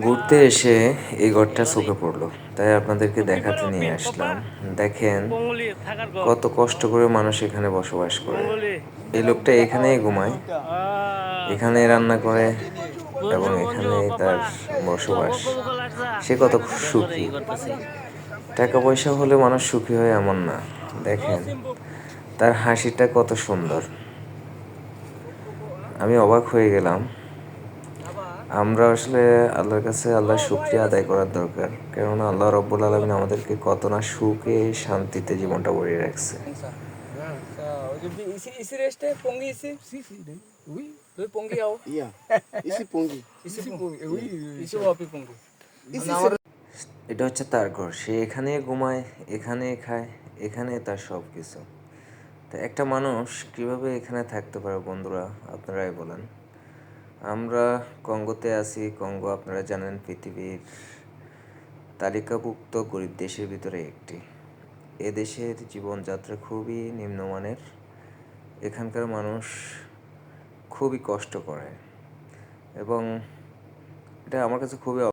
ঘুরতে এসে এই ঘরটা চোখে পড়লো, তাই আপনাদেরকে দেখাতে নিয়ে আসলাম। দেখেন কত কষ্ট করে মানুষ এখানে বসবাস করে। এই লোকটা এখানেই ঘুমায়, এখানেই রান্না করে এবং এখানেই তার বসবাস। সে কত সুখী। টাকা পয়সা হলে মানুষ সুখী হয় এমন না। দেখেন তার হাসিটা কত সুন্দর, আমি অবাক হয়ে গেলাম। আমরা আসলে আল্লাহর কাছে আল্লাহর শুকরিয়া আদায় করার দরকার, কেননা আল্লাহ রব্বুল আলমিন আমাদেরকে কত না সুখে শান্তিতে জীবনটা ভরিয়ে রাখছে। এটা হচ্ছে তার ঘর, সে এখানে ঘুমায়, এখানে খায়, এখানে তার সব কিছু। তো একটা মানুষ কিভাবে এখানে থাকতে পারে বন্ধুরা, আপনারাই বলেন। আমরা কঙ্গোতে আছি। কঙ্গো আপনারা জানেন পৃথিবীর তালিকাভুক্ত গরিব দেশের ভিতরে একটি। এ দেশের জীবনযাত্রা খুবই নিম্নমানের। এখানকার মানুষ খুবই কষ্ট করে এবং এটা আমার কাছে খুবই